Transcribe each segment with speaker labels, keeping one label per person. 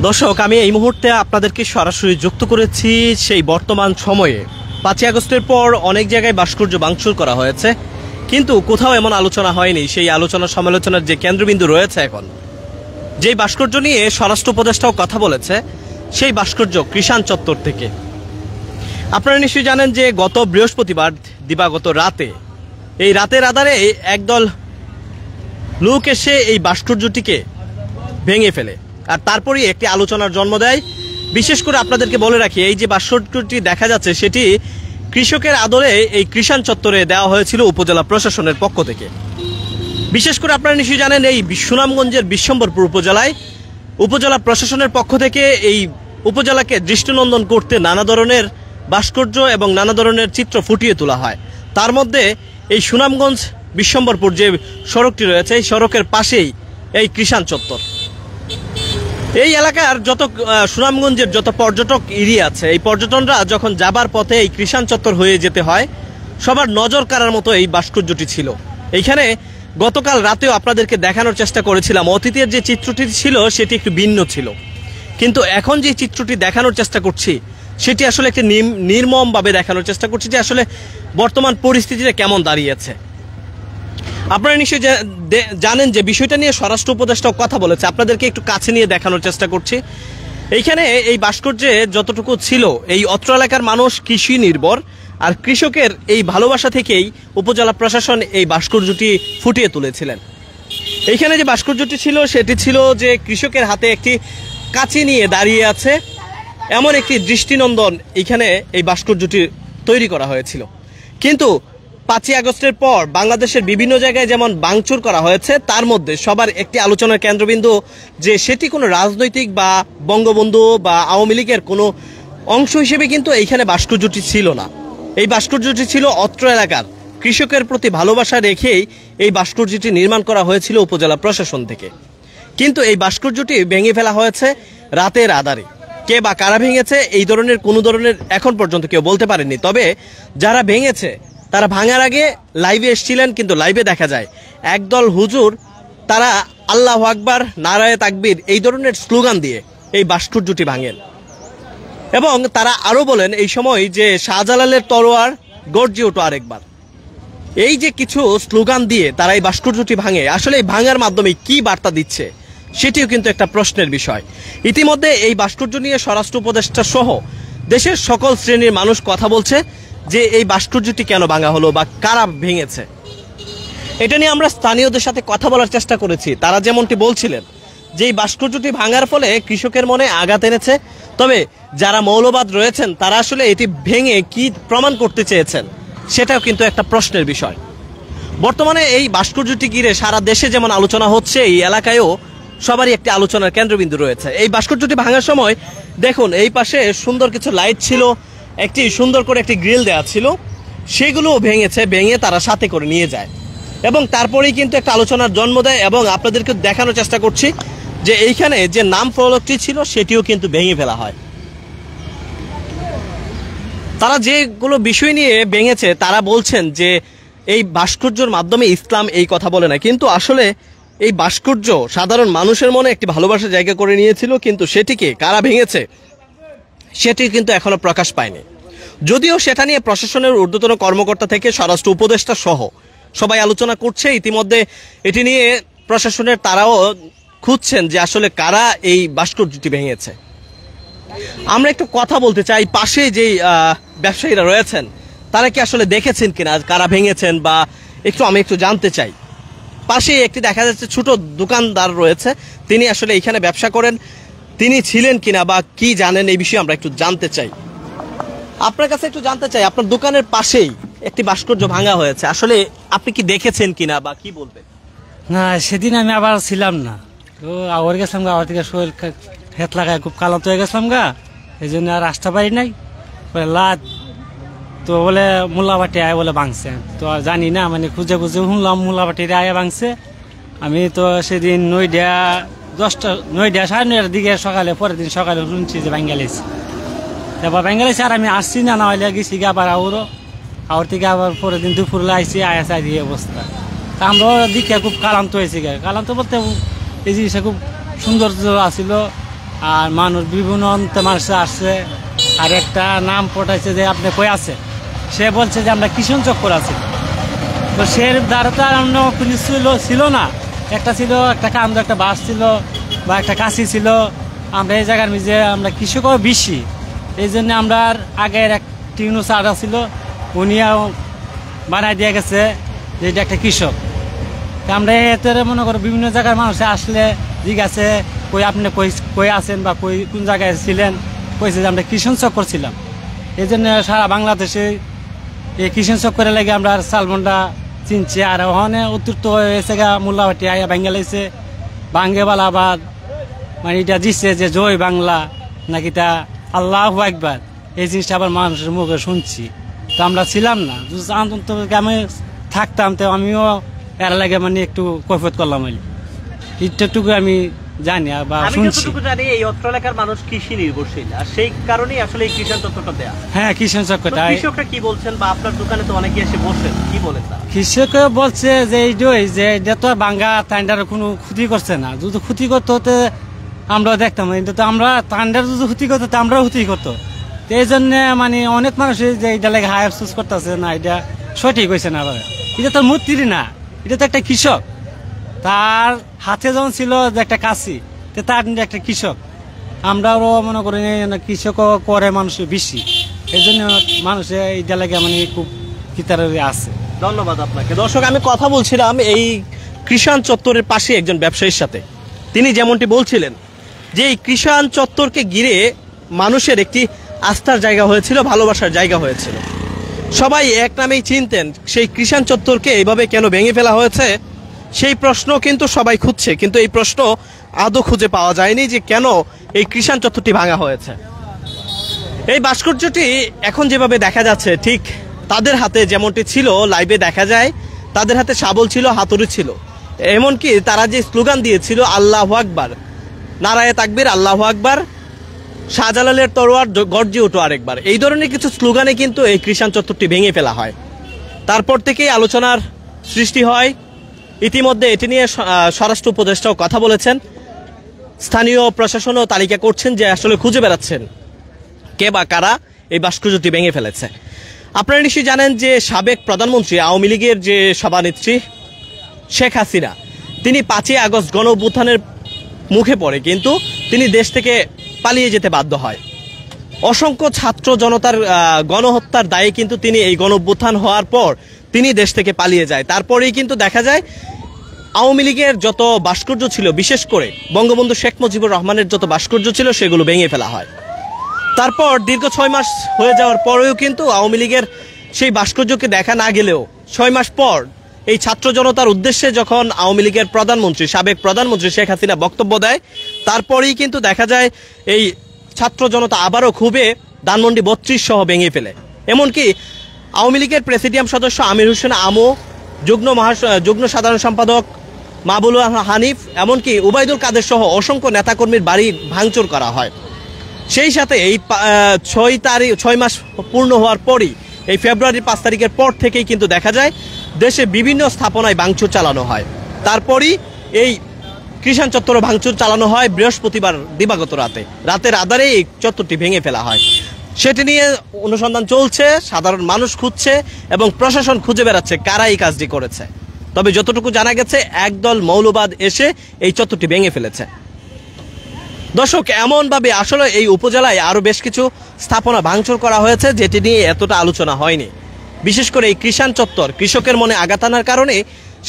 Speaker 1: দর্শক, আমি এই মুহূর্তে আপনাদেরকে সরাসরি যুক্ত করেছি সেই বর্তমান সময়ে। 5ই আগস্টের পর অনেক জায়গায় ভাস্কর্য ভাঙচুর করা হয়েছে, কিন্তু কোথাও এমন আলোচনা হয়নি। সেই আলোচনা সমালোচনার যে কেন্দ্রবিন্দু রয়েছে এখন, যেই ভাস্কর্য নিয়ে স্বরাষ্ট্র উপদেষ্টাও কথা বলেছে, সেই ভাস্কর্য কৃষাণ চত্বর থেকে। আপনারা নিশ্চয়ই জানেন যে গত বৃহস্পতিবার দিবাগত রাতে, এই রাতের আধারে একদল লোক এসে এই ভাস্কর্যটিকে ভেঙে ফেলে, আর তারপরেই একটি আলোচনার জন্ম দেয়। বিশেষ করে আপনাদেরকে বলে রাখি, এই যে ভাস্কর্যটি দেখা যাচ্ছে সেটি কৃষকের আদরে এই কৃষাণ চত্বরে দেওয়া হয়েছিল উপজেলা প্রশাসনের পক্ষ থেকে। বিশেষ করে আপনারা নিশ্চয়ই জানেন, এই সুনামগঞ্জের বিশ্বম্বরপুর উপজেলায় উপজেলা প্রশাসনের পক্ষ থেকে এই উপজেলাকে দৃষ্টিনন্দন করতে নানা ধরনের ভাস্কর্য এবং নানা ধরনের চিত্র ফুটিয়ে তোলা হয়। তার মধ্যে এই সুনামগঞ্জ বিশ্বম্বরপুর যে সড়কটি রয়েছে, এই সড়কের পাশেই এই কৃষাণ চত্বর। এই এলাকার যত সুনামগঞ্জের যত পর্যটক এরিয়া আছে, এই পর্যটনরা যখন যাবার পথে এই কৃষাণ চত্বর হয়ে যেতে হয়, সবার নজর কাড়ার মতো এই ভাস্কর্যটি ছিল। এইখানে গতকাল রাতেও আপনাদেরকে দেখানোর চেষ্টা করেছিলাম, অতীতের যে চিত্রটি ছিল সেটি একটু ভিন্ন ছিল, কিন্তু এখন যে চিত্রটি দেখানোর চেষ্টা করছি সেটি আসলে একটি নির্মমভাবে দেখানোর চেষ্টা করছি যে আসলে বর্তমান পরিস্থিতিতে কেমন দাঁড়িয়েছে। আপনারা নিশ্চয়ই জানেন যে বিষয়টা নিয়ে স্বরাষ্ট্র উপদেষ্টাও কথা বলেছে। আপনাদেরকে একটু কাছে নিয়ে দেখানোর চেষ্টা করছি। এইখানে এই ভাস্কর্যে যতটুকু ছিল, এই অত্র এলাকার মানুষ কৃষি নির্ভর, আর কৃষকের এই ভালোবাসা থেকেই উপজেলা প্রশাসন এই ভাস্কর্যটি ফুটিয়ে তুলেছিলেন। এইখানে যে ভাস্কর্যটি ছিল সেটি ছিল যে কৃষকের হাতে একটি কাঁচি নিয়ে দাঁড়িয়ে আছে, এমন একটি দৃষ্টিনন্দন এইখানে এই ভাস্কর্যটি তৈরি করা হয়েছিল। কিন্তু 5ই আগস্টের পর বাংলাদেশের বিভিন্ন জায়গায় যেমন ভাঙচুর করা হয়েছে, তার মধ্যে সবার একটি আলোচনার কেন্দ্রবিন্দু যে সেটি কোনো রাজনৈতিক বা বঙ্গবন্ধু বা আওয়ামী লীগের কোনো অংশ হিসেবে কিন্তু এইখানে ভাস্কর্যটি ছিল না। এই ভাস্কর্যটি ছিল অত্র এলাকার কৃষকের প্রতি ভালোবাসা রেখেই এই ভাস্কর্যটি নির্মাণ করা হয়েছিল উপজেলা প্রশাসন থেকে। কিন্তু এই ভাস্কর্যটি ভেঙে ফেলা হয়েছে রাতের আধারে। কে বা কারা ভেঙেছে এই ধরনের কোনো ধরনের এখন পর্যন্ত কেউ বলতে পারেননি। তবে যারা ভেঙেছে তারা ভাঙার আগে লাইভে এসেছিলেন, কিন্তু লাইভে দেখা যায় একদল হুজুর তারা আল্লাহু আকবার, নারায়ে তাকবীর এই ধরনের স্লোগান দিয়ে এই ভাস্কর্যটি ভাঙেন, এবং তারা আরো বলেন এই সময় যে শাহজালালের তলোয়ার গর্জে ওঠো আরেকবার। এই যে কিছু স্লোগান দিয়ে তারা এই ভাস্কর্যটি ভাঙে, আসলে এই ভাঙার মাধ্যমে কি বার্তা দিচ্ছে সেটিও কিন্তু একটা প্রশ্নের বিষয়। ইতিমধ্যে এই ভাস্কর্য নিয়ে স্বরাষ্ট্র উপদেষ্টা সহ দেশের সকল শ্রেণীর মানুষ কথা বলছে যে এই ভাস্কর্যটি কেন ভাঙা হলো বা কারা ভেঙেছে। এটা নিয়ে আমরা স্থানীয়দের সাথে কথা বলার চেষ্টা করেছি। তারা যেমনটি বলছিলেন যে এই ভাস্কর্যটি ভাঙার ফলে কৃষকের মনে আঘাত এনেছে, তবে যারা মৌলবাদ রয়েছেন তারা আসলে এটি ভেঙে কি প্রমাণ করতে চেয়েছেন সেটাও কিন্তু একটা প্রশ্নের বিষয়। বর্তমানে এই ভাস্কর্যটি ঘিরে সারা দেশে যেমন আলোচনা হচ্ছে, এই এলাকায়ও সবারই একটি আলোচনার কেন্দ্রবিন্দু রয়েছে। এই ভাস্কর্যটি ভাঙার সময় দেখুন এই পাশে সুন্দর কিছু লাইট ছিল, একটি সুন্দর করে একটি গ্রিল দেওয়া ছিল, সেগুলোও ভেঙেছে, ভেঙে তারা সাথে করে নিয়ে যায়, এবং তারপরেই কিন্তু একটা আলোচনার জন্ম দেয়। এবং আপনাদেরকে দেখানোর চেষ্টা করছি যে এইখানে যে নাম ফলকটি ছিল সেটিও কিন্তু ভেঙে ফেলা হয়। তারা যেগুলো বিষয় নিয়ে ভেঙেছে তারা বলছেন যে এই ভাস্কর্যের মাধ্যমে ইসলাম এই কথা বলে না, কিন্তু আসলে এই ভাস্কর্য সাধারণ মানুষের মনে একটি ভালোবাসার জায়গা করে নিয়েছিল, কিন্তু সেটিকে কারা ভেঙেছে সেটি কিন্তু এখনো প্রকাশ পায়নি। যদিও সেটা নিয়ে প্রশাসনের ঊর্ধ্বতন কর্মকর্তা থেকে স্বরাষ্ট্র উপদেষ্টা সহ সবাই আলোচনা করছে। ইতিমধ্যে এটি নিয়ে প্রশাসনের তারাও খুঁজছেন যে আসলে কারা এই ভাস্কর্যটি ভেঙেছে। আমরা একটু কথা বলতে চাই, পাশে যেই ব্যবসায়ীরা রয়েছেন তারা কি আসলে দেখেছেন কিনা কারা ভেঙেছেন, বা আমি একটু জানতে চাই। পাশে একটি দেখা যাচ্ছে ছোট দোকানদার রয়েছে, তিনি আসলে এখানে ব্যবসা করেন, তিনি ছিলেন কিনা বা কি জানেন এই বিষয়ে আমরা একটু জানতে চাই। আপনার কাছে একটু জানতে চাই, আপনার দোকানের পাশেই একটি ভাস্কর্য ভাঙা হয়েছে, আসলে আপনি কি দেখেছেন কিনা বা কি বলবেন?
Speaker 2: না, সেদিন আমি আবার ছিলাম না, তো আবার গেছিলাম গা, আমার থেকে শরীর হেত লাগায় খুব কালান্ত হয়ে গেছিলাম গা, এই জন্য আর আসতে পারি নাই। লাত তো বলে মোল্লাবাটি আয় বলে ভাঙছে, তো জানি না, মানে খুঁজে খুঁজে শুনলাম মোল্লাবাটির আয় ভাঙছে। আমি তো সেদিন 9টা 9:30 9:30 দিকে সকালে, পরের দিন সকালে শুনছি যে বাঙ্গালিস, তারপর বাঙ্গালিস আর আমি আসছি না, না হইলে গেছি আবার আওর থেকে আবার পরের দিন দুপুরে আইসি, আয়া চাই এই অবস্থা। তা আমরা দিকে খুব কালান্ত হয়েছি, কালান্ত বলতে এই জিনিসটা খুব সৌন্দর্য আসিল, আর মানুষ বিভিন্ন মানুষ আসছে। আর একটা নাম পটাইছে যে আপনি কই আছে, সে বলছে যে আমরা কিষণ চক্কর আছি। তো সে দ্বারা তো আর অন্য কোনো ছিল না, একটা ছিল একটা কান্দ, একটা বাস ছিল বা একটা কাশি ছিল। আমরা এই জায়গার মিজে আমরা কৃষকও বেশি, এই জন্য আমরা আগের এক টিউনো চারা ছিল, উনিও বানাই দিয়ে গেছে যে এটা একটা কৃষক। তা আমরা এতে মনে করো বিভিন্ন জায়গার মানুষ আসলে জিজ্ঞাসে কই আপনি কই আছেন বা কোন জায়গায় ছিলেন, কইছে যে আমরা কৃষণ চক্কর ছিলাম। এই জন্য সারা বাংলাদেশে এই কৃষণ চক্করে লেগে আমরা শালবনটা চিনছি। আর ওখানে অতিরিক্ত হয়েছে গা মোল্লাবাটি আইয়া বাঙ্গালাইছে বাঙ্গেবালাবাদ, মানে এটা দিচ্ছে যে জয় বাংলা নাকি তা আল্লাহু আকবার, এই জিনিসটা আবার মানুষের মুখে শুনছি। তো আমরা ছিলাম না, আমি থাকতাম তো আমিও এর লাগে মানে একটু কৈফত করলাম, এইটুকু আমি জানি বা
Speaker 1: আমি
Speaker 2: শুনছি।
Speaker 1: যতটুকু জানি এই অত্র এলাকার মানুষ কৃষি নির্ভরশীল, আর সেই কারণেই আসলে এই কৃষণ তত্ত্বটা দেয়া।
Speaker 2: হ্যাঁ, কৃষণ
Speaker 1: তো
Speaker 2: চক্রটা
Speaker 1: কৃষকরা কি বলছেন, বা আপনার দোকানে তো অনেকে এসে বসেন, কি বলেন তারা?
Speaker 2: কৃষক বলছে যে এইটাই যে এটা তো বাঙ্গা তান্ডার কোনো ক্ষতি করছে না, যদি ক্ষতি করতে হতে আমরা দেখতাম, কিন্তু তো আমরা তান্ডার যদি ক্ষতি করতো তো আমরাও ক্ষতি করতো। তো এই জন্য মানে অনেক মানুষ যে এটা লাগে হাই আফসোস করতেছে না, এটা সঠিক হয়েছে না। আবার এটা তো মূর্তির না, এটা তো একটা কৃষক, তার হাতে যখন ছিল যে একটা কাশি, তো তার একটা কৃষক। আমরাও মনে করি কৃষকও করে মানুষ বেশি, এই জন্য মানুষে এইটা লাগে মানে খুব কিতারে আছে।
Speaker 1: ধন্যবাদ আপনাকে। দর্শক, আমি কথা বলছিলাম এই কৃষাণ চত্বরের পাশে একজন ব্যবসায়ীর সাথে। তিনি যেমনটি বলছিলেন যে এই কৃষাণ চত্বরকে ঘিরে মানুষের একটি আস্থার জায়গা হয়েছিল, ভালোবাসার জায়গা হয়েছিল। সবাই এক নামেই চিনতেন। সেই কৃষাণ চত্বরকে এইভাবে কেন ভেঙে ফেলা হয়েছে সেই প্রশ্ন কিন্তু সবাই খুঁজছে, কিন্তু এই প্রশ্ন আদৌ খুঁজে পাওয়া যায়নি যে কেন এই কৃষাণ চত্বরটি ভাঙা হয়েছে। এই ভাস্কর্যটি এখন যেভাবে দেখা যাচ্ছে ঠিক তাদের হাতে যেমনটি ছিল, লাইভে দেখা যায় তাদের হাতে শাবল ছিল, হাতুড়ি ছিল, এমনকি তারা যে স্লোগান দিয়েছিল আল্লাহু আকবার, নারায়ে তাকবীর, আল্লাহু আকবার, শাহজালালের তরোয়ার গর্জে ওঠো আরেকবার, এই ধরনের কিছু স্লোগানে কিন্তু এই কৃষাণ চত্বরটি ভেঙে ফেলা হয়। তারপর থেকেই আলোচনার সৃষ্টি হয়। ইতিমধ্যে এটি নিয়ে স্বরাষ্ট্র উপদেষ্টাও কথা বলেছেন। স্থানীয় প্রশাসনও তালিকা করছেন, যে আসলে খুঁজে বেড়াচ্ছেন কে বা কারা এই ভাস্কর্যটি ভেঙে ফেলেছে। আপনারা নিশ্চয়ই জানেন যে সাবেক প্রধানমন্ত্রী, আওয়ামী লীগের যে সভানেত্রী শেখ হাসিনা, তিনি 5ই আগস্ট গণ অভ্যুত্থানের মুখে পড়ে কিন্তু তিনি দেশ থেকে পালিয়ে যেতে বাধ্য হয়। অসংখ্য ছাত্র জনতার গণহত্যার দায়ে কিন্তু তিনি এই গণ অভ্যুত্থান হওয়ার পর তিনি দেশ থেকে পালিয়ে যায়। তারপরেই কিন্তু দেখা যায় আওয়ামী লীগের যত ভাস্কর্য ছিল, বিশেষ করে বঙ্গবন্ধু শেখ মুজিবুর রহমানের যত ভাস্কর্য ছিল, সেগুলো ভেঙে ফেলা হয়। তারপর দীর্ঘ 6 মাস হয়ে যাওয়ার পরেও কিন্তু আওয়ামী লীগের সেই ভাস্কর্যকে দেখা না গেলেও 6 মাস পর এই ছাত্র জনতার উদ্দেশ্যে যখন আওয়ামী লীগের প্রধানমন্ত্রী, সাবেক প্রধানমন্ত্রী শেখ হাসিনা বক্তব্য দেয়, তারপরেই কিন্তু দেখা যায় এই ছাত্র জনতা আবারও ক্ষোভে ধানমন্ডি 32 সহ ভেঙে ফেলে। এমনকি আওয়ামী লীগের প্রেসিডিয়াম সদস্য আমির হোসেন আমো, যুগ্ম সাধারণ সম্পাদক মাহবুল হানিফ, এমনকি উবাইদুল কাদের সহ অসংখ্য নেতাকর্মীর বাড়ি ভাঙচুর করা হয়। সেই সাথে এই 6 মাস পূর্ণ হওয়ার পরই, এই ফেব্রুয়ারির 5 তারিখের পর থেকেই কিন্তু দেখা যায় দেশে বিভিন্ন স্থাপনায় ভাঙচুর চালানো হয়। তারপরই এই কৃষাণ চত্বর ভাঙচুর চালানো হয় বৃহস্পতিবার দিবাগত রাতের আধারে এই চত্বরটি ভেঙে ফেলা হয়। সেটি নিয়ে অনুসন্ধান চলছে, সাধারণ মানুষ খুঁজছে এবং প্রশাসন খুঁজে বেড়াচ্ছে কারা এই কাজটি করেছে। তবে যতটুকু জানা গেছে একদল মৌলবাদ এসে এই চত্বরটি ভেঙে ফেলেছে। দর্শক, এমনভাবে আসলে এই উপজেলায় আরো বেশ কিছু স্থাপনা ভাঙচুর করা হয়েছে, যেটি নিয়ে এতটা আলোচনা হয়নি। বিশেষ করে এই কৃষাণ চত্বর কৃষকের মনে আঘাত আনার কারণে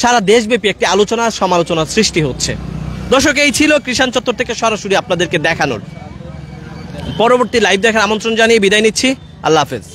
Speaker 1: সারা দেশব্যাপী একটি আলোচনা সমালোচনার সৃষ্টি হচ্ছে। দর্শক, এই ছিল কৃষাণ চত্বর থেকে সরাসরি আপনাদেরকে দেখানোর। পরবর্তী লাইভ দেখার আমন্ত্রণ জানিয়ে বিদায় নিচ্ছি। আল্লাহ হাফেজ।